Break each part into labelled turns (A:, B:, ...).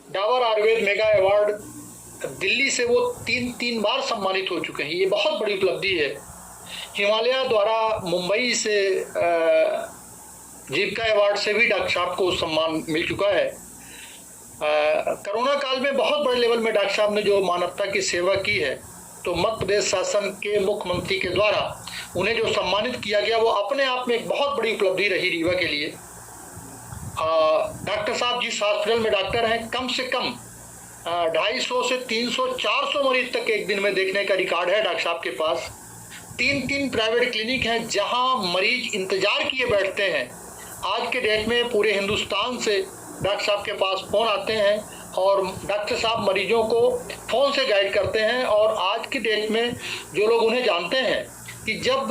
A: Dabur Ayurveda mega award Delhi से वो तीन बार सम्मानित हो चुके हैं। ये बहुत बड़ी उपलब्धि है। हिमालय द्वारा मुंबई से जीविका अवार्ड से भी डॉक्टर साहब को सम्मान मिल चुका है। कोरोना काल में बहुत बड़े लेवल में डॉक्टर साहब ने जो मानवता की सेवा की है, तो मध्य प्रदेश शासन के मुख्यमंत्री के द्वारा उन्हें जो सम्मानित किया गया वो अपने आप में एक बहुत बड़ी उपलब्धि रही रीवा के लिए। डॉक्टर साहब जिस हॉस्पिटल में डॉक्टर हैं, कम से कम 250 से 300 400 मरीज तक एक दिन में देखने का रिकॉर्ड है डॉक्टर साहब के पास। 3 प्राइवेट क्लिनिक हैं जहां मरीज इंतजार किए बैठते हैं। आज के डेट में पूरे हिंदुस्तान से डॉक्टर साहब के पास फ़ोन आते हैं और डॉक्टर साहब मरीजों को फ़ोन से गाइड करते हैं। और आज की डेट में जो लोग उन्हें जानते हैं कि जब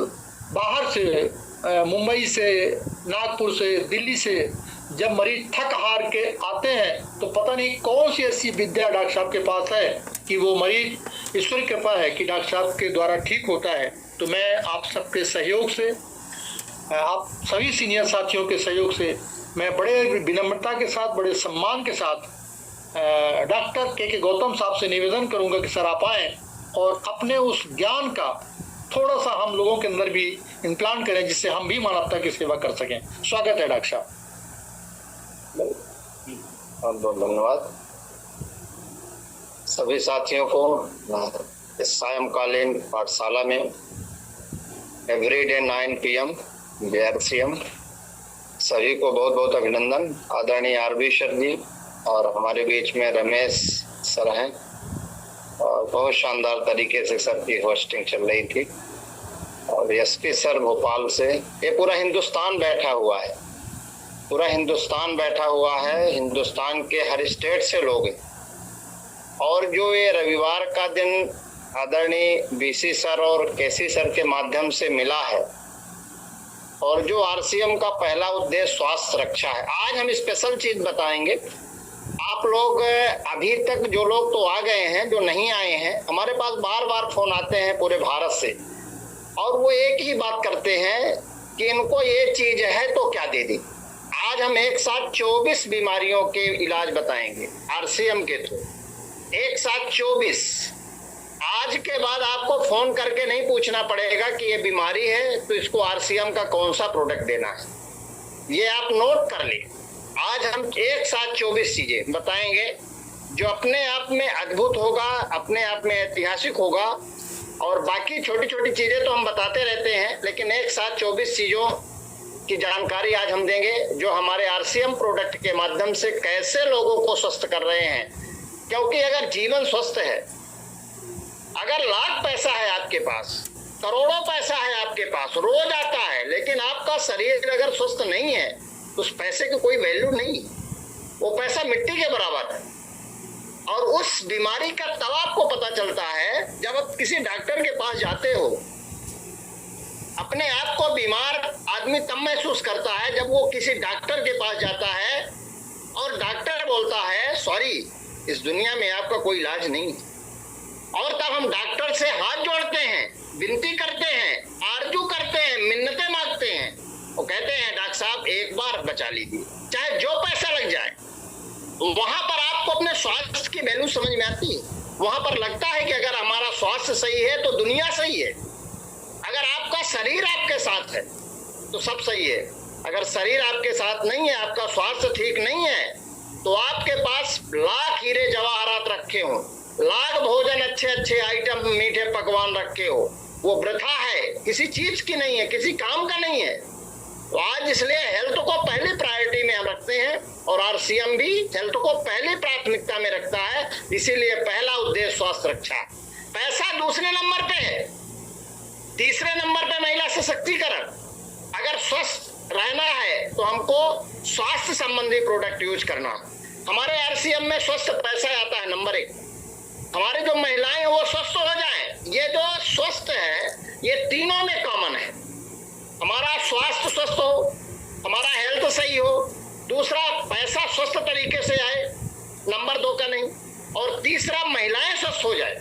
A: बाहर से मुंबई से, नागपुर से, दिल्ली से जब मरीज थक हार के आते हैं तो पता नहीं कौन सी ऐसी विद्या डॉक्टर साहब के पास है कि वो मरीज, ईश्वर की कृपा है कि डॉक्टर साहब के द्वारा ठीक होता है। तो मैं आप सबके सहयोग से, आप सभी सीनियर साथियों के सहयोग से मैं बड़े विनम्रता के साथ, बड़े सम्मान के साथ डॉक्टर के गौतम साहब से निवेदन करूंगा कि सर आप आएँ और अपने उस ज्ञान का थोड़ा सा हम लोगों के अंदर भी इम्प्लांट करें, जिससे हम भी मानवता की सेवा कर सकें। स्वागत है डॉक्टर साहब।
B: बहुत बहुत धन्यवाद सभी साथियों को। इस सायंकालीन पाठशाला में एवरीडे 9 PM BRCM सभी को बहुत बहुत अभिनंदन। आदरणीय आरबी सर जी और हमारे बीच में रमेश सर हैं और बहुत शानदार तरीके से सर की होस्टिंग चल रही थी। और एसपी सर भोपाल से, ये पूरा हिंदुस्तान बैठा हुआ है, पूरा हिंदुस्तान बैठा हुआ है, हिंदुस्तान के हर स्टेट से लोग हैं। और जो ये रविवार का दिन आदरणीय बीसी सर और केसी सर के माध्यम से मिला है, और जो आरसीएम का पहला उद्देश्य स्वास्थ्य रक्षा है, आज हम स्पेशल चीज बताएंगे। आप लोग अभी तक जो लोग तो आ गए हैं, जो नहीं आए हैं, हमारे पास बार बार फोन आते हैं पूरे भारत से, और वो एक ही बात करते हैं कि इनको ये चीज है तो क्या दे दी। आज हम एक साथ 24 बीमारियों के इलाज बताएंगे आरसीएम के थ्रू, एक साथ 24। आज के बाद आपको फोन करके नहीं पूछना पड़ेगा कि ये बीमारी है तो इसको आरसीएम का कौन सा प्रोडक्ट देना है, ये आप नोट कर ले। आज हम एक साथ 24 चीजें बताएंगे जो अपने आप में अद्भुत होगा, अपने आप में ऐतिहासिक होगा। और बाकी छोटी छोटी चीजें तो हम बताते रहते हैं, लेकिन एक साथ 24 चीजों की जानकारी आज हम देंगे जो हमारे आरसीएम प्रोडक्ट के माध्यम से कैसे लोगों को स्वस्थ कर रहे हैं। क्योंकि अगर जीवन स्वस्थ है, अगर लाख पैसा है आपके पास, करोड़ों पैसा है आपके पास, रोज आता है, लेकिन आपका शरीर अगर स्वस्थ नहीं है तो उस पैसे की कोई वैल्यू नहीं, वो पैसा मिट्टी के बराबर है। और उस बीमारी का तब आपको पता चलता है जब आप किसी डॉक्टर के पास जाते हो। अपने आप को बीमार आदमी तब महसूस करता है जब वो किसी डॉक्टर के पास जाता है और डॉक्टर बोलता है सॉरी, इस दुनिया में आपका कोई इलाज नहीं। और तब हम डॉक्टर से हाथ जोड़ते हैं, विनती करते हैं, आरजू करते हैं, मिन्नतें मांगते हैं। वो कहते हैं डॉक्टर साहब एक बार बचा लीजिए, चाहे जो पैसा लग जाए। वहां पर आपको अपने स्वास्थ्य की वैल्यू समझ में आती है। वहां पर लगता है कि अगर हमारा स्वास्थ्य सही है तो दुनिया सही है। अगर आपका शरीर आपके साथ है तो सब सही है। अगर शरीर आपके साथ नहीं है, आपका स्वास्थ्य ठीक नहीं है, तो आपके पास लाख हीरे जवाहरात रखे हो, लाख भोजन अच्छे अच्छे आइटम मीठे पकवान रखे हो, वो वृथा है, किसी चीज की नहीं है, किसी काम का नहीं है। तो आज इसलिए हेल्थ को पहली प्रायोरिटी में हम रखते हैं और आरसीएम भी हेल्थ को पहली प्राथमिकता में रखता है। इसीलिए पहला उद्देश्य स्वास्थ्य रक्षा, पैसा दूसरे नंबर पे है, तीसरे नंबर पे महिला सशक्तिकरण। अगर स्वस्थ रहना है तो हमको स्वास्थ्य संबंधी प्रोडक्ट यूज करना। हमारे आरसीएम में स्वस्थ पैसा आता है नंबर 1। हमारी जो महिलाएं हैं वो स्वस्थ हो जाएं। ये जो स्वस्थ है ये तीनों में कॉमन है। हमारा स्वास्थ्य स्वस्थ हो, हमारा हेल्थ सही हो, दूसरा पैसा स्वस्थ तरीके से आए, नंबर 2 का नहीं, और तीसरा महिलाएं स्वस्थ हो जाए।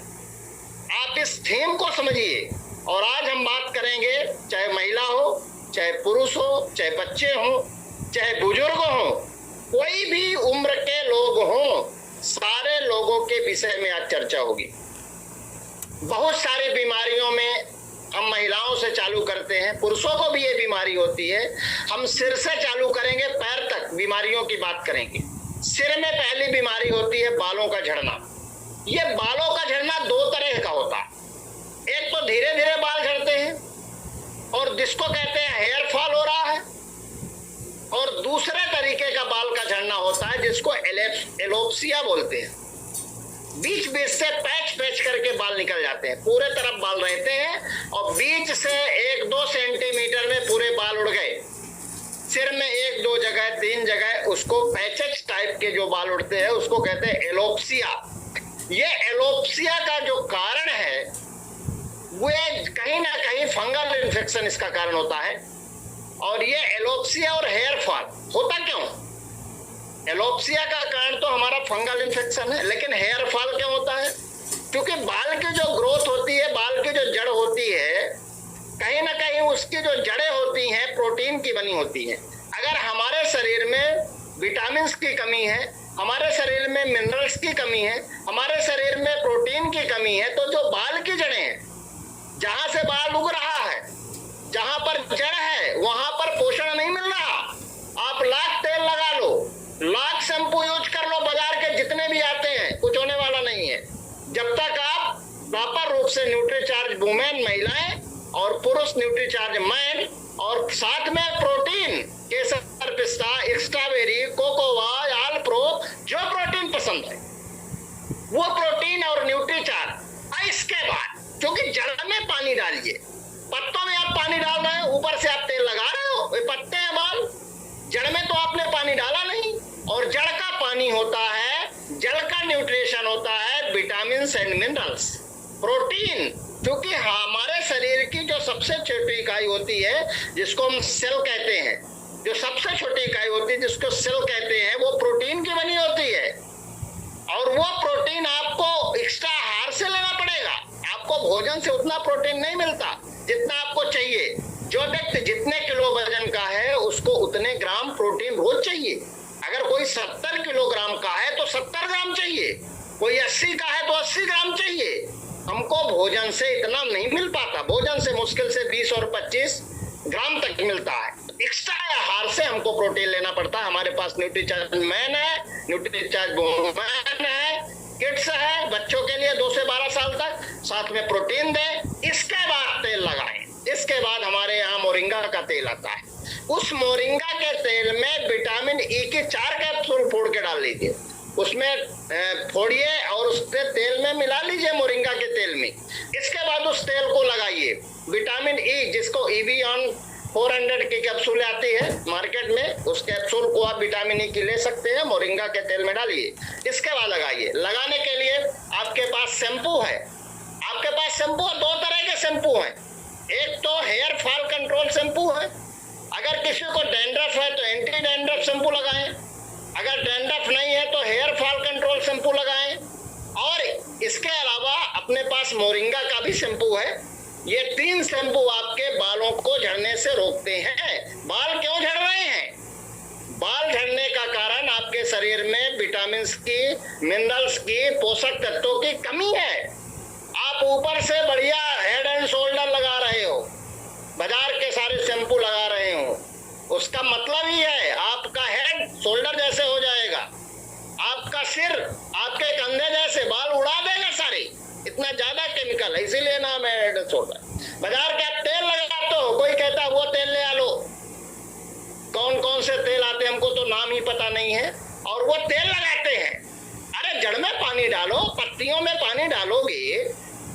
B: आप इस थीम को समझिए। और आज हम बात करेंगे, चाहे महिला हो, चाहे पुरुष हो, चाहे बच्चे हो, चाहे बुजुर्ग हो, कोई भी उम्र के लोग हों, विषय में आज चर्चा होगी। बहुत सारी बीमारियों में हम महिलाओं से चालू करते हैं, पुरुषों को भी ये बीमारी होती है। हम सिर से चालू करेंगे, पैर तक बीमारियों की बात करेंगे। सिर में पहली बीमारी होती है बालों का झड़ना। ये बालों का झड़ना दो तरह का होता है। एक तो धीरे धीरे बाल झड़ते हैं और जिसको कहते हैं हेयर फॉल हो रहा है, और दूसरे तरीके का बाल का झड़ना होता है जिसको एलोप्सिया बोलते हैं। बीच बीच से पैच पैच करके बाल निकल जाते हैं, पूरे तरफ बाल रहते हैं और बीच से 1-2 सेंटीमीटर में पूरे बाल उड़ गए। सिर में 1-2 जगह 3 जगह उसको पैचेज टाइप के जो बाल उड़ते हैं उसको कहते हैं एलोप्सिया। ये एलोप्सिया का जो कारण है वो कहीं ना कहीं फंगल इन्फेक्शन इसका कारण होता है। और ये एलोप्सिया और हेयर फॉल होता क्यों? एलोप्सिया का कारण तो हमारा फंगल इन्फेक्शन है, लेकिन हेयर फॉल क्यों होता है? क्योंकि बाल की जो ग्रोथ होती है, बाल की जो जड़ होती है, कहीं ना कहीं उसकी जो जड़ें होती हैं प्रोटीन की बनी होती हैं। अगर हमारे शरीर में विटामिन की कमी है, हमारे शरीर में मिनरल्स की कमी है, हमारे शरीर में प्रोटीन की कमी है, तो जो बाल की जड़ें हैं, जहां से बाल उग रहा है, जहां पर जड़ है, वहां पर पोषण नहीं मिल रहा। आप लाख तेल लगा लो, लाख शैम्पू यूज कर लो, बाजार के जितने भी आते हैं, कुछ होने वाला नहीं है जब तक आप प्रॉपर रूप से न्यूट्रीचार्ज वुमेन महिलाएं और पुरुष न्यूट्रीचार्ज मैन, और साथ में प्रोटीन केसर पिस्ता स्ट्रॉबेरी कोकोवा आल प्रो जो प्रोटीन पसंद है वो प्रोटीन और न्यूट्रीचार्ज। इसके बाद क्योंकि जड़ में पानी डालिए, पत्तों में आप पानी डाल रहे हो, ऊपर से आप तेल लगा रहे हो, ये पत्ते हैं बाल, जड़ में तो आपने पानी डाला नहीं। और जड़ का पानी होता है, जड़ का न्यूट्रिशन होता है विटामिन एंड मिनरल्स, प्रोटीन। क्योंकि हमारे शरीर की जो सबसे छोटी इकाई होती है जिसको हम सेल कहते हैं, जो सबसे छोटी इकाई होती है जिसको सेल कहते हैं, वो प्रोटीन की बनी होती है। और वो प्रोटीन आपको एक्स्ट्रा आहार से लेना पड़ेगा। आपको भोजन से उतना प्रोटीन नहीं मिलता जितना आपको चाहिए। जो व्यक्ति जितने किलो वजन का है उसको उतने ग्राम प्रोटीन रोज चाहिए। अगर कोई 70 किलोग्राम का है तो 70 ग्राम चाहिए, कोई 80 का है तो 80 ग्राम चाहिए। हमको भोजन से इतना नहीं मिल पाता, भोजन से मुश्किल से 20 और 25 ग्राम तक मिलता है। एक्स्ट्रा आहार से हमको प्रोटीन लेना पड़ता है। हमारे पास न्यूट्रीचार्ज मैन है, न्यूट्रीचार्ज वुमेन है, किड्स है, बच्चों के लिए 2 से 12 साल तक, साथ में प्रोटीन दें। इसके बाद तेल लगाएं। इसके बाद हमारे यहाँ मोरिंगा का तेल आता है। उस मोरिंगा के तेल में विटामिन ई की 4 कैप्सूल फोड़ के डाल लीजिए, उसमें फोड़िए और उसके तेल में मिला लीजिए, मोरिंगा के तेल में। इसके बाद उस तेल को लगाइए। विटामिन ई जिसको EB-ON 400 की कैप्सूल आती है मार्केट में, उस कैप्सूल को आप विटामिन ई की ले सकते हैं, मोरिंगा के तेल में डालिए। इसके बाद लगाइए। लगाने के लिए आपके पास शैम्पू है, आपके पास शैम्पू 2 तरह के शैम्पू हैं। एक तो हेयर फॉल कंट्रोल शैम्पू है। अगर किसी को डैंड्रफ है तो एंटी डैंड्रफ शैम्पू लगाएं, अगर डैंड्रफ नहीं है तो हेयर फॉल कंट्रोल शैम्पू लगाएं। और इसके अलावा अपने पास मोरिंगा का भी शैम्पू है। ये 3 शैम्पू आपके बालों को झड़ने से रोकते हैं। बाल क्यों झड़ रहे हैं? बाल झड़ने का कारण आपके शरीर में विटामिन की, मिनरल्स की, पोषक तत्वों की कमी है। आप ऊपर से बढ़िया हेड एंड शोल्डर लगा रहे हो, बाजार के सारे शैम्पू लगा रहे हो, उसका मतलब ही है आपका हेड शोल्डर जैसे हो जाएगा, आपका सिर आपके कंधे जैसे, बाल उड़ा देगा सारे, इतना ज्यादा केमिकल है, इसीलिए नाम है हेड एंड शोल्डर। बाजार के आप तेल लगाते हो, कोई कहता है वो तेल ले आ लो, कौन कौन से तेल आते हैं हमको तो नाम ही पता नहीं है, और वो तेल लगाते हैं। अरे जड़ में पानी डालो, पत्तियों में पानी डालोगे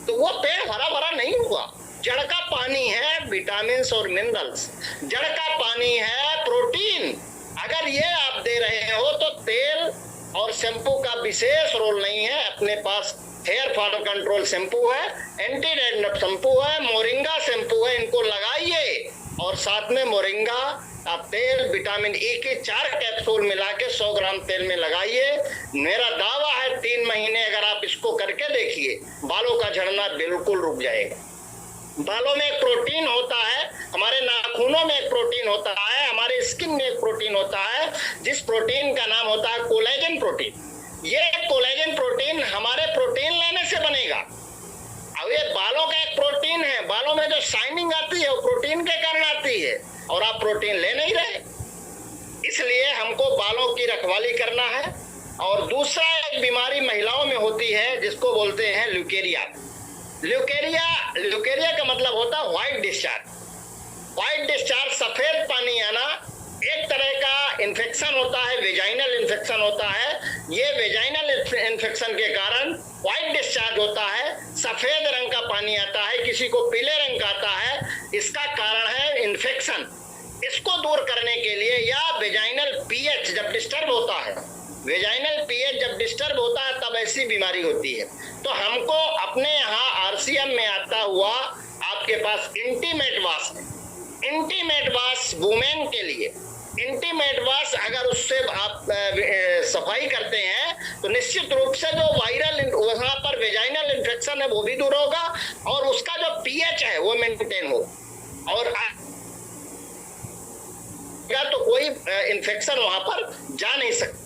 B: तो वो पेड़ हरा भरा नहीं हुआ। जड़ का पानी है विटामिन और मिनरल्स, जड़ का पानी है प्रोटीन। अगर ये आप दे रहे हो तो तेल और शैम्पू का विशेष रोल नहीं है। अपने पास हेयर फॉल कंट्रोल शैम्पू है, एंटी डैंड्रफ शैम्पू है, मोरिंगा शैम्पू है, इनको लगाइए। और साथ में मोरिंगा आप तेल विटामिन ई की 4 कैप्सूल मिला के 100 ग्राम तेल में लगाइए। मेरा दावा है 3 महीने अगर आप इसको करके देखिए, बालों का झड़ना बिल्कुल रुक जाएगा। बालों में एक प्रोटीन होता है, हमारे नाखूनों में एक प्रोटीन होता है, हमारे स्किन में एक प्रोटीन होता है, जिस प्रोटीन का नाम होता है कोलेजन प्रोटीन। ये कोलेजन प्रोटीन हमारे
C: अब ये बालों का एक प्रोटीन है, बालों में जो शाइनिंग आती है वो प्रोटीन के कारण आती है, और आप प्रोटीन ले नहीं रहे। इसलिए हमको बालों की रखवाली करना है। और दूसरा एक बीमारी महिलाओं में होती है जिसको बोलते हैं ल्यूकेरिया। ल्यूकेरिया का मतलब होता है व्हाइट डिस्चार्ज। व्हाइट डिस्चार्ज, सफेद पानी आना, एक तरह का इन्फेक्शन होता है, वेजाइनल इन्फेक्शन होता है। ये वेजाइनल इन्फेक्शन के कारण व्हाइट डिस्चार्ज होता है, सफेद रंग का पानी आता है, किसी को पीले रंग का आता है। इसका कारण है इन्फेक्शन। इसको दूर करने के लिए, या वेजाइनल पीएच जब डिस्टर्ब होता है, वेजाइनल पीएच जब डिस्टर्ब होता है तब ऐसी बीमारी होती है। तो हमको अपने यहाँ आरसीएम में आता हुआ आपके पास इंटीमेट वाश है। इंटीमेट वाश वुमेन के लिए, इंटीमेट वाश अगर उससे आप सफाई करते हैं तो निश्चित रूप से जो वायरल वहां पर वेजाइनल इन्फेक्शन है वो भी दूर होगा, और उसका जो पीएच है वो मेंटेन हो, और तो कोई इन्फेक्शन वहां पर जा नहीं सकता।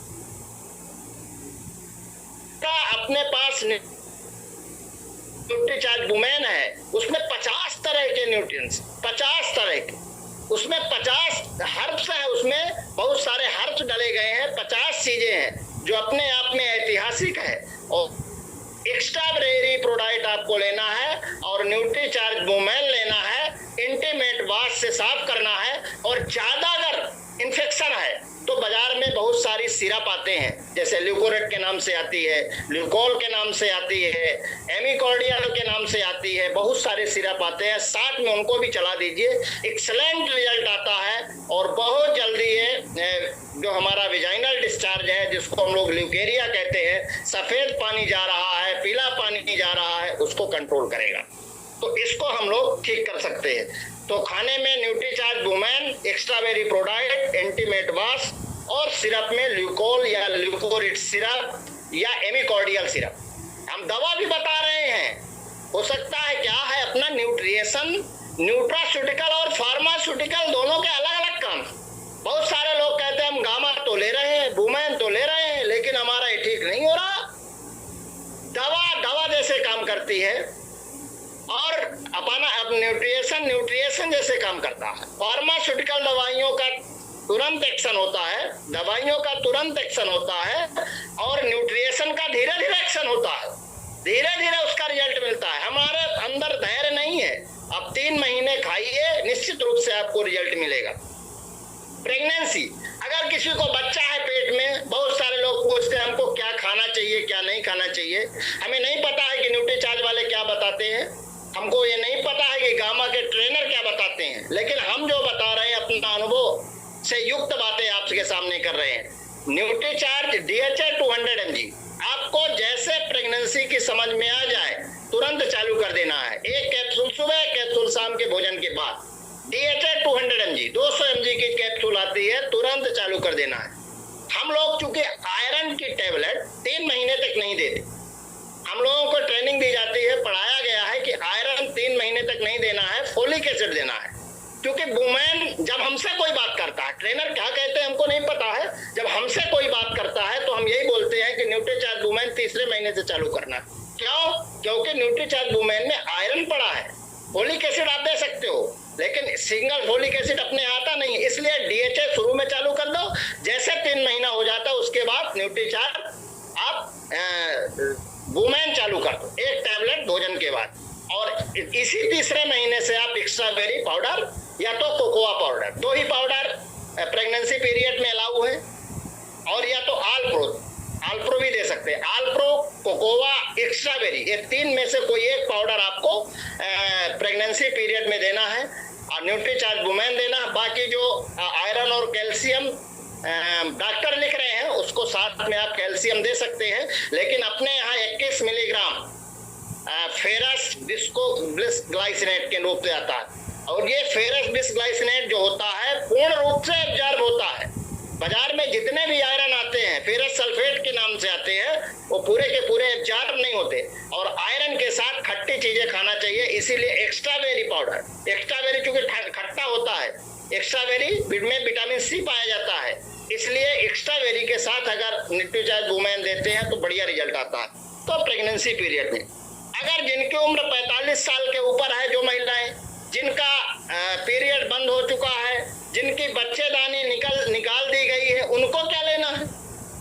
C: अपने पास न्यूट्रीचार्ज वुमेन है, उसमें 50 तरह के न्यूट्रिएंट्स, 50 तरह के, उसमें 50 हर्ब्स हैं, उसमें बहुत सारे हर्ब्स डले गए हैं, 50 चीजें हैं जो अपने आप में ऐतिहासिक है। और एक्स्ट्रा वेरी प्रोडाक्ट आपको लेना है, और न्यूट्रीचार्ज वुमेन लेना है, इंटीमेट वाश से साफ करना है। और ज्यादा अगर इन्फेक्शन है तो बाजार में बहुत सारी सिरप आते हैं, जैसे ल्यूकोरेट के नाम से आती है, ल्यूकोल के नाम से आती है, एमिकॉर्डियल के नाम से आती है, बहुत सारे सिरप आते हैं, साथ में उनको भी चला दीजिए। एक्सलेंट रिजल्ट आता है, और बहुत जल्दी ये जो हमारा वेजाइनल डिस्चार्ज है, जिसको हम लोग ल्यूकेरिया कहते हैं, सफेद पानी जा रहा है, पीला पानी जा रहा है, उसको कंट्रोल करेगा। तो इसको हम लोग ठीक कर सकते हैं। तो खाने में Nutricharge women, extra very product, intimate wash, और सिरप में ल्यूकोल या ल्यूकोरिट सिरप या एमिकॉर्डियल सिरप। हम दवा भी बता रहे हैं, हो सकता है क्या है अपना न्यूट्रिएशन, न्यूट्रास्यूटिकल और फार्मास्यूटिकल दोनों के अलग अलग काम। बहुत सारे लोग कहते हैं हम गामा तो ले रहे हैं, वुमेन तो ले रहे हैं, लेकिन हमारा ये ठीक नहीं हो रहा। दवा जैसे काम करती है, और अपना न्यूट्रिएशन जैसे काम करता है। फार्मास्यूटिकल दवाइयों का तुरंत एक्शन होता है, और न्यूट्रिएशन का धीरे धीरे एक्शन होता है, धीरे धीरे उसका रिजल्ट मिलता है। हमारे अंदर धैर्य नहीं है, अब 3 महीने खाइए, निश्चित रूप से आपको रिजल्ट मिलेगा। प्रेगनेंसी, अगर किसी को बच्चा है पेट में, बहुत सारे लोग पूछते हैं हमको क्या खाना चाहिए, क्या नहीं खाना चाहिए। हमें नहीं पता है कि न्यूट्रीचार्ज वाले क्या बताते हैं, हमको ये नहीं पता है कि गामा के ट्रेनर क्या बताते हैं, लेकिन हम जो बता रहे हैं अपना अनुभव से युक्त बातें आपके सामने कर रहे हैं। न्यूट्रीचार्ज DHA 200 mg आपको जैसे प्रेगनेंसी की समझ में आ जाए तुरंत चालू कर देना है। 1 कैप्सूल सुबह, 1 कैप्सूल शाम के भोजन के बाद। DHA 200 mg 200 mg की कैप्सूल आती है, तुरंत चालू कर देना है। हम लोग चूंकि आयरन की टेबलेट 3 महीने तक नहीं देते, हम लोगों को ट्रेनिंग दी जाती है, पढ़ाया गया है कि आयरन 3 महीने तक नहीं देना है, फोलिक एसिड देना है। क्योंकि वुमेन जब हमसे कोई बात करता है, ट्रेनर क्या कहते हैं हमको नहीं पता है, जब हमसे कोई बात करता है तो हम यही बोलते हैं कि न्यूट्रीचार्ज वुमेन 3रे महीने से चालू करना। क्यों? क्योंकि न्यूट्रीचार्ज वुमेन में आयरन पड़ा है। फोलिक एसिड आप दे सकते हो, लेकिन सिंगल फोलिक एसिड अपने आता नहीं, इसलिए DHA शुरू में चालू कर दो। जैसे 3 महीना हो जाता है उसके बाद न्यूट्रीचार्ज आप वुमेन चालू कर दो, 1 टैबलेट भोजन के बाद। और इसी 3रे महीने से आप एक्स्ट्रा बेरी पाउडर या तो कोकोआ पाउडर, 2 ही पाउडर प्रेगनेंसी पीरियड में अलाउ है, और या तो आल्प्रो भी दे सकते हैं। आल्प्रो, कोकोआ, एक्स्ट्रा बेरी, ये 3 में से कोई एक पाउडर आपको प्रेगनेंसी पीरियड में देना है, और न्यूट्रीचार्ज वुमेन देना। बाकी जो आयरन और कैल्शियम डॉक्टर लिख रहे हैं उसको साथ में आप कैल्शियम दे सकते हैं, लेकिन अपने यहाँ 21 मिलीग्राम फेरस बिस्ग्लाइसिनेट के रूप में आता है, और ये फेरस बिस्ग्लाइसिनेट जो होता है पूर्ण रूप से एब्जॉर्ब होता है। बाजार में जितने भी आयरन आते हैं फेरस सल्फेट के नाम से आते हैं, वो पूरे के पूरे एब्जॉर्ब नहीं होते, और आयरन के साथ खट्टी चीजें खाना चाहिए। इसीलिए extra berry powder, extra berry चूंकि खट्टा होता है, एक्स्ट्रा बेरी में विटामिन C पाया जाता है, इसलिए एक्स्ट्रा बेरी के साथ अगर न्यूट्रीचार्ज वुमेन देते हैं तो बढ़िया रिजल्ट आता है। तो प्रेगनेंसी पीरियड में अगर जिनकी उम्र 45 साल के ऊपर है, जो महिलाएं जिनका पीरियड बंद हो चुका है, जिनकी बच्चेदानी निकाल दी गई है, उनको क्या लेना है?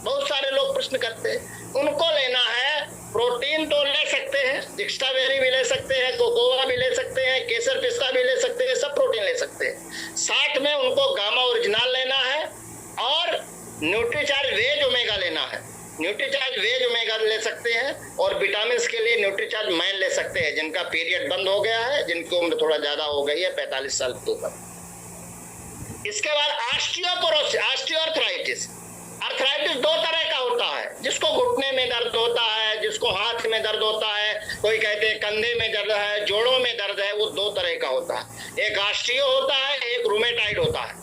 C: बहुत सारे लोग प्रश्न करते हैं। उनको लेना है प्रोटीन, तो ले सकते हैं, स्ट्रॉबेरी भी ले सकते हैं, कोकोआ भी ले सकते हैं, केसर पिस्ता भी ले सकते हैं, सब प्रोटीन ले सकते हैं। साथ में उनको गामा ओरिजिनल लेना है और न्यूट्रीचार्ज वेज ओमेगा लेना है। न्यूट्रीचार्ज वेज ओमेगा ले सकते हैं और विटामिन के लिए न्यूट्रीचार्ज मैन ले सकते हैं, जिनका पीरियड बंद हो गया है, जिनकी उम्र थोड़ा ज्यादा हो गई है, 45 साल के ऊपर। इसके बाद ऑस्टियोआर्थराइटिस। आर्थराइटिस दो तरह का होता है, जिसको घुटने में दर्द होता है, जिसको हाथ में दर्द होता है, कोई कहते हैं कंधे में दर्द है, जोड़ों में दर्द है, वो दो तरह का होता है। एक ऑस्टियो होता है, एक रूमेटाइड होता है।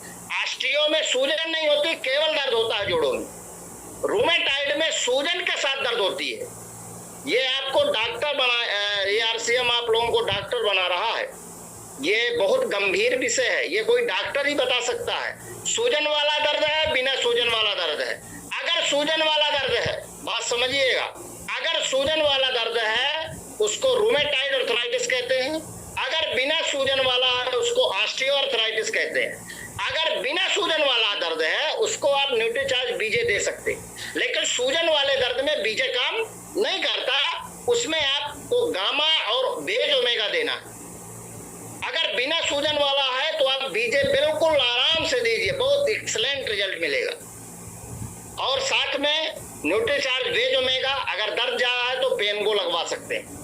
C: ऑस्टियो में सूजन नहीं होती, केवल दर्द होता है जोड़ों में। रूमेटाइड में सूजन के साथ दर्द होती है। ये आपको डॉक्टर बना, ये आरसीएम आप लोगों को डॉक्टर बना रहा है। ये बहुत गंभीर विषय है, ये कोई डॉक्टर ही बता सकता है। सूजन वाला दर्द है, बिना सूजन वाला दर्द है। अगर सूजन वाला दर्द है, बात समझिएगा, अगर सूजन वाला दर्द है उसको रूमेटाइड आर्थराइटिस कहते हैं। अगर बिना सूजन वाला है उसको ऑस्टियोआर्थराइटिस कहते हैं। अगर बिना सूजन वाला दर्द है उसको आप न्यूट्रीचार्ज बीजे दे सकते हैं। लेकिन सूजन वाले दर्द में बीजे काम नहीं करता, उसमें आपको गामा और वेज ओमेगा देना है। अगर बिना सूजन वाला है तो आप बीजे बिल्कुल आराम से दीजिए, बहुत एक्सीलेंट रिजल्ट मिलेगा। और साथ में न्यूट्रीचार्ज वेज ओमेगा, अगर दर्द जा रहा है तो पेन को लगवा सकते हैं।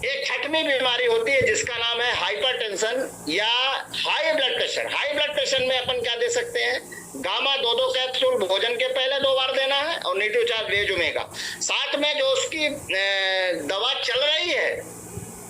C: एक छठवीं बीमारी होती है जिसका नाम है हाइपरटेंशन या high blood pressure. High blood pressure में अपन क्या दे सकते हैं? गामा 2 कैप्सूल भोजन के पहले 2 बार देना है और न्यूट्रीचार्ज वेज ओमेगा। साथ में जो उसकी दवा चल रही है,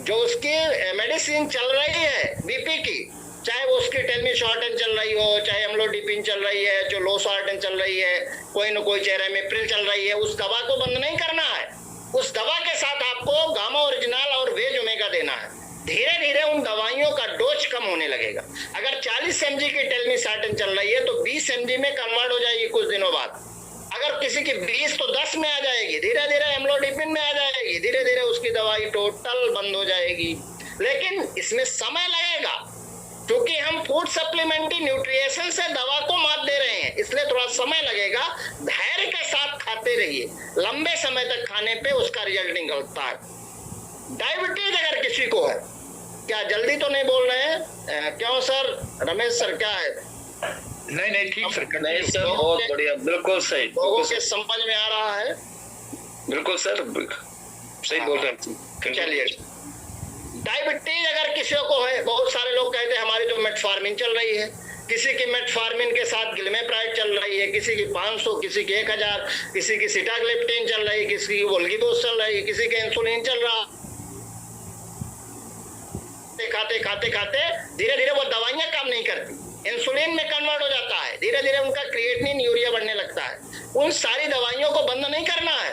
C: जो उसकी मेडिसिन चल रही है बीपी की, चाहे वो उसकी टेलमिशॉर्टेन चल रही हो, चाहे अम्लोडिपिन चल रही है, जो लोसार्टेन चल रही है, कोई न कोई चेरामेप्रिल चल रही है, उस दवा को बंद नहीं करना है। उस दवा के साथ आपको गामा ओरिजिनल और वेज ओमेगा देना है। धीरे धीरे उन दवाइयों का डोज कम होने लगेगा। अगर 40 mg की टेलमिशॉर्टेन चल रही है तो 20 mg में कन्वर्ट हो जाएगी कुछ दिनों बाद। अगर किसी की 20 तो 10 में आ जाएगी, धीरे धीरे एम्लोडिपिन में आ जाएगी, धीरे धीरे उसकी दवाई टोटल बंद हो जाएगी। लेकिन इसमें समय लगेगा, क्योंकि हम फूड सप्लीमेंट्री न्यूट्रिएशन से दवा को मात दे रहे हैं, इसलिए थोड़ा समय लगेगा। धैर्य के साथ खाते रहिए, लंबे समय तक खाने पे उसका रिजल्ट निकलता है। डायबिटीज अगर किसी को है, क्या जल्दी तो नहीं बोल रहे हैं? क्यों सर? रमेश सर क्या है?
A: नहीं ठीक सर,
D: नहीं सर, बहुत बढ़िया, बिल्कुल सही।
C: लोगों के समझ में आ रहा है?
D: बिल्कुल सर, सही बोल रहे हैं।
C: चलिए, डायबिटीज अगर किसी को है, बहुत सारे लोग कहते हैं हमारी तो मेटफॉर्मिन चल रही है, किसी की मेटफॉर्मिन के साथ गिलमेप्राइड चल रही है, किसी की 500, किसी की 1000, किसी की सिटाग्लिप्टिन चल रही है, किसी की वोल्गिबोस चल रही है, किसी के इंसुलिन चल रहा। खाते खाते धीरे धीरे वो दवाइयां काम नहीं करती, इंसुलिन में कन्वर्ट हो जाता है, धीरे धीरे उनका क्रिएटिनिन यूरिया बढ़ने लगता है। उन सारी दवाइयों को बंद नहीं करना है।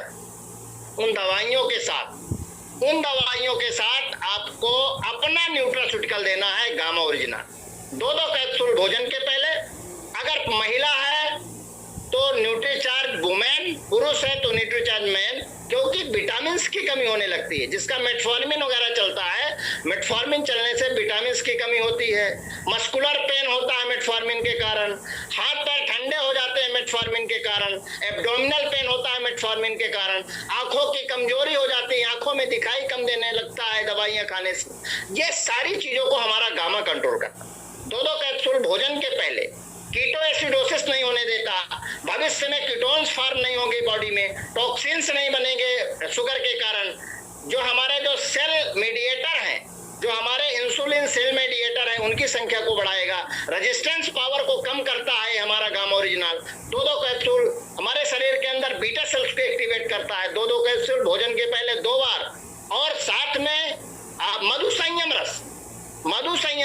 C: उन दवाइयों के साथ आपको अपना न्यूट्रास्यूटिकल देना है, गामा ओरिजिनल। 2 कैप्सूल भोजन के पहले। अगर महिला है तो न्यूट्रीचार्ज वुमेन, पुरुष है तो न्यूट्रीचार्ज मैन, क्योंकि विटामिन की कमी होने लगती है। जिसका मेटफॉर्मिन वगैरह चलता है, मेटफॉर्मिन चलने से विटामिन की कमी होती है। मस्कुलर पेन होता है मेटफॉर्मिन के कारण, हाथ पैर ठंडे हो जाते हैं मेटफॉर्मिन के कारण, एब्डोमिनल पेन होता है मेटफॉर्मिन के कारण, आंखों की कमजोरी हो जाती है, आंखों में दिखाई कम देने लगता है दवाइयां खाने से। ये सारी चीजों को हमारा गामा कंट्रोल करता है। 2 कैप्सूल भोजन के पहले। कीटो एसिडोसिस नहीं होने देता, भविष्य में कीटोन्स फॉर्म नहीं होंगे बॉडी में, टॉक्सिन्स नहीं बनेंगे शुगर के कारण। जो हमारे जो सेल मीडिएटर हैं, जो हमारे इंसुलिन सेल मीडिएटर हैं, उनकी संख्या को बढ़ाएगा, रेजिस्टेंस पावर को कम करता है हमारा गामा ओरिजिनल। 2 कैप्सूल हमारे शरीर के अंदर बीटा सेल्स को एक्टिवेट करता है। 2 कैप्सूल भोजन के पहले 2 बार। और साथ में मधु संयम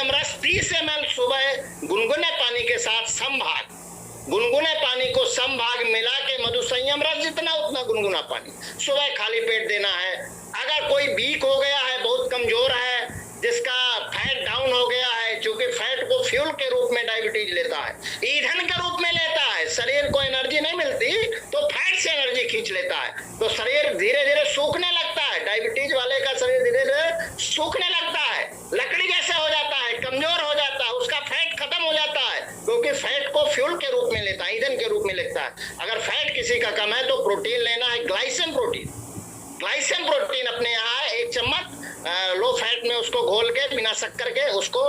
C: रस 30 ml सुबह गुनगुने पानी के साथ समभाग, गुनगुने पानी को समभाग मिला के मधु संयम रस जितना उतना गुनगुना पानी सुबह खाली पेट देना है। अगर कोई वीक हो गया है, बहुत कमजोर है, जिसका फैट डाउन हो गया है, क्योंकि फैट को फ्यूल के रूप में डायबिटीज लेता है, ईंधन के रूप में लेता है, शरीर को एनर्जी नहीं मिलती तो फैट से एनर्जी खींच लेता है, तो शरीर धीरे धीरे सूखने लगता है। डायबिटीज वाले का शरीर धीरे धीरे सूखने लगता है, लकड़ी जैसे हो जाता है, कमजोर हो जाता है, उसका फैट खत्म हो जाता है, क्योंकि फैट को फ्यूल के रूप में लेता है, ईंधन के रूप में लेता है। अगर फैट किसी का कम है तो प्रोटीन लेना है, ग्लाइसिन प्रोटीन। ग्लाइसिन प्रोटीन अपने यहाँ 1 चम्मच लो फैट में उसको घोल के बिना शक्कर के उसको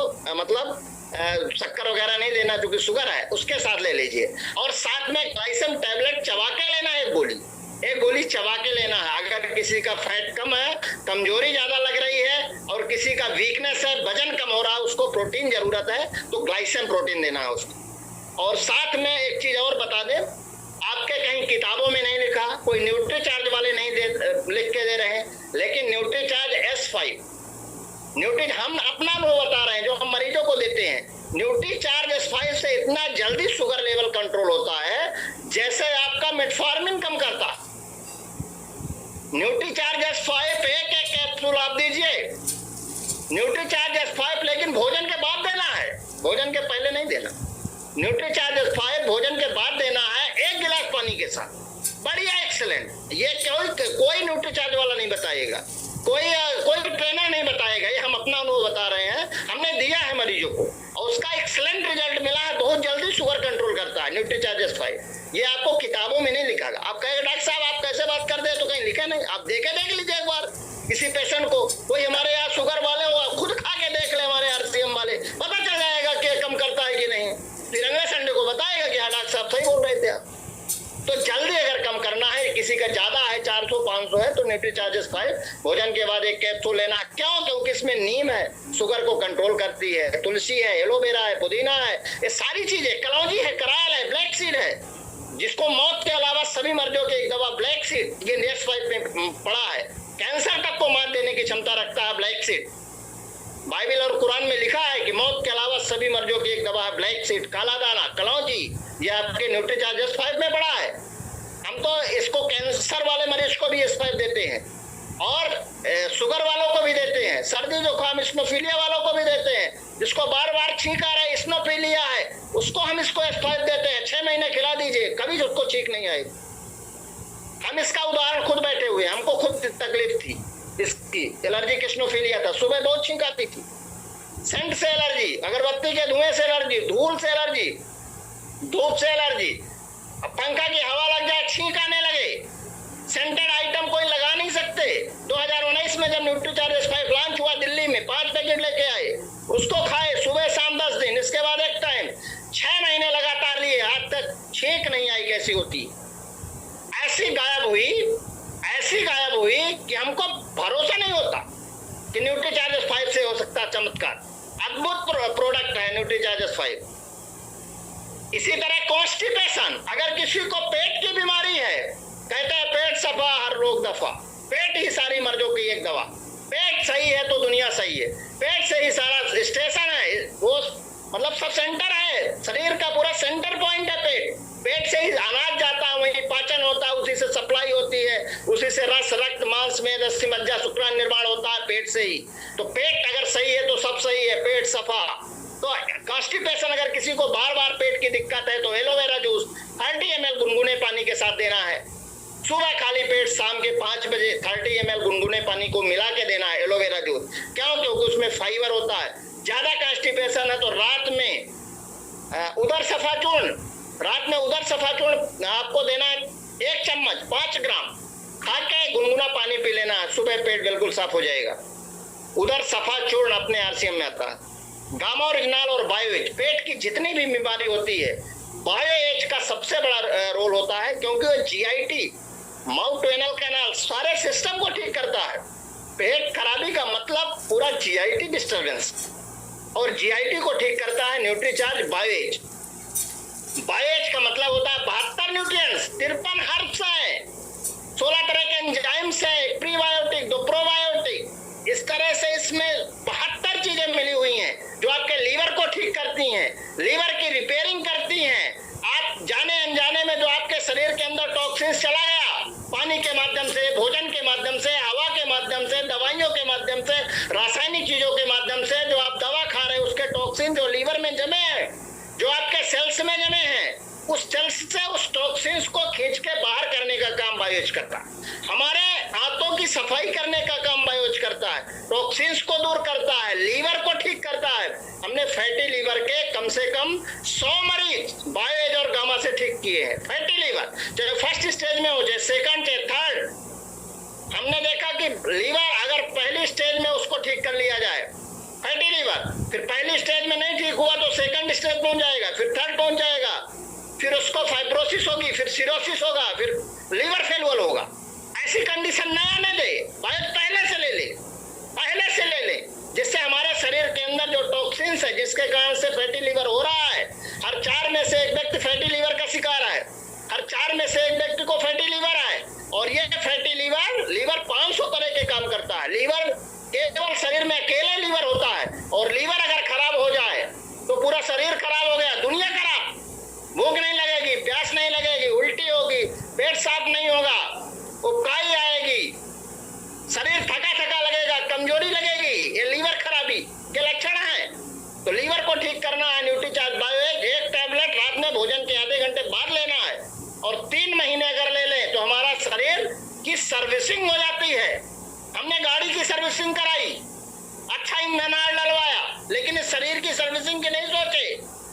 C: शक्कर वगैरह नहीं देना क्योंकि शुगर है, उसके साथ ले लीजिए। और साथ में ग्लाइसिन टैबलेट चबा के लेना है, एक गोली चबा के लेना है। अगर किसी का फैट कम है, कमजोरी ज्यादा लग रही है और किसी का वीकनेस है, वजन कम हो रहा है, उसको प्रोटीन जरूरत है तो ग्लाइसिन प्रोटीन देना है उसको। और साथ में एक चीज और बता दें, आपके कहीं किताबों में नहीं लिखा, कोई न्यूट्रीचार्ज वाले नहीं लिख के दे रहे हैं, लेकिन न्यूट्रीचार्ज S5 हम अपना अनुभव बता रहे हैं जो हम मरीजों को देते हैं। न्यूट्रीचार्ज S5 से इतना जल्दी शुगर लेवल कंट्रोल होता है जैसे आपका मेटफॉर्मिन कम करता। न्यूट्रीचार्ज S5 एक कैप्सूल आप दीजिए, न्यूट्रीचार्ज S5, लेकिन भोजन के बाद देना है, भोजन के पहले नहीं देना। न्यूट्रीचार्ज S5 भोजन के बाद देना है 1 गिलास पानी के साथ। बढ़िया, एक्सीलेंट। ये कोई न्यूट्रीचार्ज वाला नहीं बताएगा, कोई ट्रेनर नहीं बताएगा, ये हम अपना अनुभव बता रहे हैं, हमने दिया है मरीजों को और उसका एक्सीलेंट रिजल्ट मिला है। बहुत जल्दी शुगर कंट्रोल करता है न्यूट्रीचार्ज S5। ये आपको किताबों में नहीं लिखा। आप कहेंगे डॉक्टर साहब आप कैसे बात कर दे, तो कहीं लिखा नहीं। आप देख लीजिए एक बार किसी पेशेंट को, कोई हमारे यहाँ शुगर वाले हो, खुद खा के देख ले, हमारे RCM वाले, पता चल जाएगा कि कम करता है कि नहीं। फिर अगले संडे को बताएगा कि हाँ डॉक्टर साहब सही बोल रहे थे आप। तो जल्दी अगर कम करना है, किसी का ज्यादा है 400-500 है, तो न्यूट्रीचार्ज S5 भोजन के बाद 1 कैप्सूल लेना। क्यों? क्योंकि इसमें नीम है, शुगर को कंट्रोल करती है, तुलसी है, एलोवेरा है, पुदीना है, ये सारी चीजें, कलौंजी है, कराल है, ब्लैक सीड है, जिसको मौत के अलावा सभी मर्जों की एक दवा ब्लैक सीड, ये S5 में पड़ा है। कैंसर तक को मात देने की क्षमता रखता है ब्लैक सीड। बाइबल और कुरान में लिखा है कि मौत के अलावा सभी मर्जों की एक दवा है ब्लैक सीड, काला दाना, कलौंजी, ये आपके न्यूट्रीचार्ज S5 में पड़ा है। हम तो इसको कैंसर वाले मरीज को भी S5 देते हैं और शुगर वालों को भी देते हैं, सर्दी जुकाम इस्नोफीलिया वालों को भी देते हैं, जिसको बार बार छींक आ रहा है, इस्नोफीलिया है, उसको हम इसको S5 देते हैं। 6 महीने खिला दीजिए, कभी उसको छींक नहीं आई। हम इसका उदाहरण खुद बैठे हुए, हमको खुद तकलीफ थी, इसकी एलर्जी इस्नोफीलिया था, सुबह बहुत छींक आती थी, सेंट से एलर्जी, अगरबत्ती के धुएं से एलर्जी, धूल से एलर्जी, धूप से एलर्जी, अब पंखा की हवा लग जाए छींक आने लगे, सेंटेड आइटम कोई लगा नहीं सकते। 2019 में जब न्यूट्रीचार्ज S5 लॉन्च हुआ दिल्ली में, 5 पैकेट लेके आए, उसको खाए सुबह शाम 10 दिन, इसके बाद एक टाइम, 6 महीने लगातार लिए, आज तक छींक नहीं आई। कैसी होती, ऐसी गायब हुई कि हमको भरोसा नहीं होता कि न्यूट्रीचार्ज S5 से हो सकता चमत्कार। अद्भुत प्रोडक्ट है न्यूट्रीचार्ज S5। इसी तरह कॉन्स्टिपेशन, अगर किसी को पेट की बीमारी है, कहते हैं पेट सफा हर रोग दफा, पेट ही सारी मर्जों की एक दवा। पेट सही है तो दुनिया सही है, पेट से ही सारा स्टेशन है, वो मतलब सब सेंटर है, शरीर का पूरा सेंटर पॉइंट है पेट। पेट से ही अनाज जाता है, वही पाचन होता है, उसी से सप्लाई होती है, उसी से रस, रक्त, मांस, मेद, अस्थि, मज्जा, शुक्राणु निर्माण होता है पेट से ही। तो पेट अगर सही है तो सब सही है, पेट सफा। तो कॉन्स्टिपेशन अगर किसी को बार बार पेट की दिक्कत है तो एलोवेरा जूस 30 ml गुनगुने पानी के साथ देना है। सुबह खाली पेट शाम के 5 बजे 30 ml गुनगुने पानी को मिला के देना है एलोवेरा जूस। क्यों? क्योंकि उसमें फाइबर होता है। ज्यादा कॉन्स्टिपेशन है तो रात में उदर सफा चूर्ण आपको देना है 1 चम्मच 5 ग्राम, खा के गुनगुना पानी पी लेना है, सुबह पेट बिल्कुल साफ हो जाएगा। उदर सफा चूर्ण अपने RCM में आता है। गामा ओरिजिनल और बायोएज, पेट की जितनी भी बीमारी होती है, बायोएज का सबसे बड़ा रोल होता है, क्योंकि वो GIT, माउथ एनल कैनाल, सारे सिस्टम को ठीक करता है। पेट खराबी का मतलब पूरा GIT डिस्टर्बेंस, और GIT को ठीक करता है न्यूट्रीचार्ज बायोएज। बायोएज का मतलब होता है 72 न्यूट्रिएंट्स, 53 हर्ब्स हैं, 16 तरह के एंजाइम्स हैं, प्रीबायोटिक, दो प्रोबायोटिक, इस तरह से इसमें 72 चीजें मिली हुई हैं जो आपके लीवर को ठीक करती हैं, लीवर की रिपेयरिंग करती हैं। आप जाने अनजाने में जो आपके शरीर के अंदर टॉक्सिन्स चला गया, पानी के माध्यम से, भोजन के माध्यम से, हवा के माध्यम से, दवाइयों के माध्यम से, रासायनिक चीजों के माध्यम से, जो आप दवा खा रहे हैं उसके टॉक्सिन जो लीवर में जमे हैं, जो आपके सेल्स में जमे हैं, उस सेल्स से उस टॉक्सिन्स को खींच के बाहर करने का काम बायोएज करता है। हमारे आंतों की सफाई करने का काम बायोएज करता है, टॉक्सिन्स को दूर करता है, लीवर को ठीक करता है। हमने फैटी लीवर के कम से कम 100 मरीज बायोएज और गामा से ठीक किए हैं। फैटी लीवर चाहे फर्स्ट स्टेज में हो, चाहे सेकंड, चाहे थर्ड, हमने देखा कि लीवर अगर पहली स्टेज में उसको ठीक कर लिया जाए, फैटी लीवर, फिर पहली स्टेज में नहीं ठीक हुआ तो सेकंड स्टेज पहुंच जाएगा, फिर थर्ड पहुंच जाएगा, फिर उसको फाइब्रोसिस होगी, फिर सिरोसिस होगा, फिर लीवर फेलुअर होगा। ऐसी कंडीशन न आने दे, बायोएज पहले से ले ले, पहले से ले ले, जिससे हमारे शरीर के अंदर जो टॉक्सिन्स है जिसके कारण से फैटी लीवर हो रहा है, हर 4 में से एक व्यक्ति फैटी लीवर का शिकार है, हर 4 में से एक व्यक्ति को फैटी लीवर है। और ये फैटी लीवर 500 तरह के काम करता है। लीवर केवल शरीर में अकेले लीवर होता है, और लीवर अगर खराब हो जाए तो पूरा शरीर खराब हो गया, दुनिया खराब। भूख नहीं लगेगी, प्यास नहीं लगेगी, उल्टी होगी, पेट साफ नहीं होगा, उबकाई आएगी, शरीर थका थका लगेगा, कमजोरी लगेगी। ये लीवर खराबी के लक्षण है। तो लीवर को ठीक करना है न्यूट्रीचार्ज बायोएज। एक टैबलेट रात में भोजन के आधे घंटे बाद लेना है, और 3 महीने अगर ले लें तो हमारा शरीर की सर्विसिंग हो जाती है। हमने गाड़ी की सर्विसिंग कराई, अच्छा ईंधन डलवाया, लेकिन इस शरीर की सर्विसिंग की नहीं सोचे।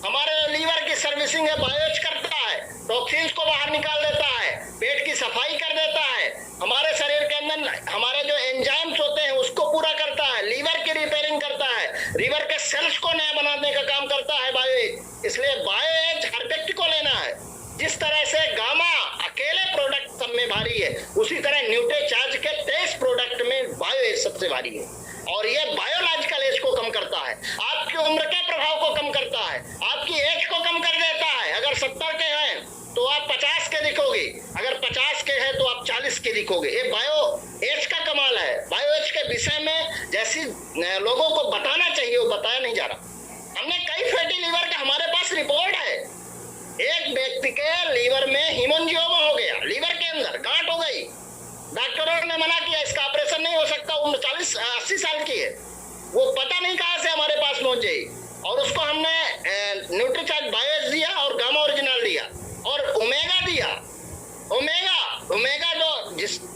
C: हमारे लीवर की सर्विसिंग है बायोएज करता है, टॉक्सिन्स को बाहर निकाल देता है, पेट की सफाई कर देता है, हमारे शरीर के अंदर हमारे जो एंजाइम्स होते हैं उसको पूरा करता है, लीवर की रिपेयरिंग करता है, लीवर के सेल्स को नया बनाने का काम करता है बायोएज। इसलिए बायोएज हर व्यक्ति को लेना है। जिस तरह से गामा अकेले प्रोडक्ट सब में भारी है, उसी तरह न्यूट्रीचार्ज के 23 प्रोडक्ट में बायोएज सबसे भारी है। और ये बायोलॉजिकल एज को कम करता है, आपकी उम्र के प्रभाव को कम करता है, आपकी एज को कम कर देता है। अगर 70 के हैं तो आप 50 के दिखोगे, अगर 50 के हैं तो आप 40 के दिखोगे। ये बायो एज का कमाल है। बायो एज के विषय में जैसी लोगों को बताना चाहिए वो बताया नहीं जा रहा। हमने कई फैटी लीवर का हमारे पास रिपोर्ट है। एक व्यक्ति के लीवर में हीमोंजियोमा हो गया, लीवर के अंदर गांठ हो गई, डॉक्टरों ने मना किया इसका ऑपरेशन नहीं हो सकता, उम्र 40-80 साल की है। वो पता नहीं कहां से हमारे पास पहुंच गई, और उसको हमने न्यूट्रीचार्ज बायोएज दिया और गामा ओरिजिनल दिया और ओमेगा दिया। ओमेगा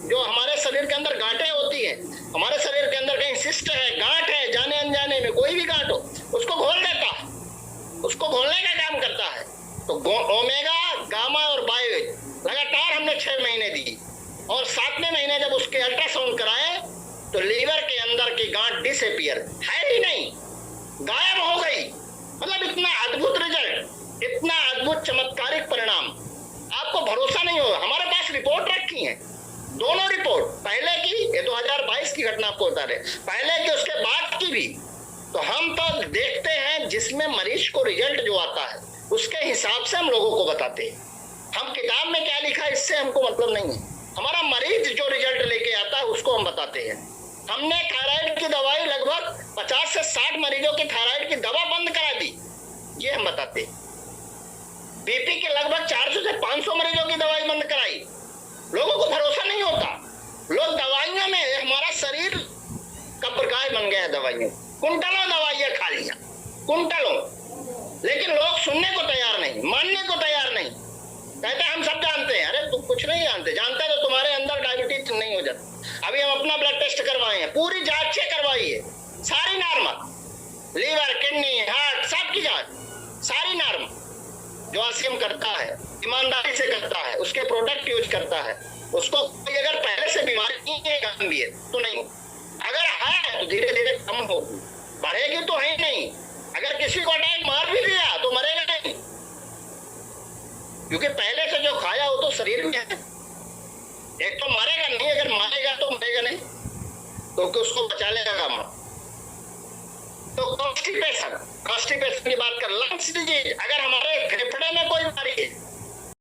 C: जो हमारे शरीर के अंदर गांठें होती हैं, हमारे शरीर के अंदर कहीं सिस्ट है, गांठ है, जाने अनजाने में कोई भी गांठ हो उसको घोल देता है, उसको घोलने का काम करता है। तो ओमेगा, गामा और बायोएज लगातार हमने 6 महीने दी, और 7वें महीने जब उसके अल्ट्रासाउंड कराए तो लीवर के अंदर की गांठ डिसअपीयर है ही नहीं, गायब हो गई। मतलब इतना अद्भुत रिजल्ट, इतना अद्भुत चमत्कारिक परिणाम, आपको भरोसा नहीं होगा। हमारे पास रिपोर्ट रखी है, दोनों रिपोर्ट, पहले की, ये 2022 की घटना आपको बता रहे, पहले की उसके बाद की भी। तो हम तो देखते हैं जिसमें मरीज को रिजल्ट जो आता है उसके हिसाब से हम लोगों को बताते हैं। हम किताब में क्या लिखा है इससे हमको मतलब नहीं है, हमारा मरीज जो रिजल्ट लेके आता है उसको हम बताते हैं। हमने थायराइड की दवाई लगभग 50 से 60 मरीजों की थायराइड की दवा बंद करा दी, ये हम बताते हैं। बीपी के लगभग 400 से 500 मरीजों की दवाई बंद कराई। लोगों को भरोसा नहीं होता, लोग दवाइयों में, हमारा शरीर कब्रगाह बन गया है दवाइयों, कुंटलों दवाइयां खा लिया, कुंटलों, लेकिन लोग सुनने को तैयार नहीं, मानने को तैयार नहीं। कहते हम सब जानते हैं, अरे तुम कुछ नहीं जानते, जानते तो तुम्हारे अंदर डायबिटीज नहीं हो जाता। अभी हम अपना ब्लड टेस्ट करवाए हैं, पूरी जांचें करवाई है, सारी नॉर्मल, लीवर, किडनी, हार्ट, सबकी जांच सारी नॉर्मल। जो आसियम करता है, ईमानदारी से करता है, उसके प्रोडक्ट यूज करता है, उसको कोई अगर पहले से बीमारी नहीं है, गंभीर तो नहीं, अगर है तो धीरे धीरे कम होगी, बढ़ेगी तो है नहीं। अगर किसी को अटैक मार भी दिया तो मरेगा नहीं, क्योंकि पहले से जो खाया वो तो शरीर में है। एक तो मरेगा नहीं, अगर मारेगा तो मरेगा नहीं, तो उसको बचा लेगा काम। तो कॉन्स्टिपेशन की बात कर, लंग्स डिजीज, अगर हमारे फेफड़े में कोई बीमारी है,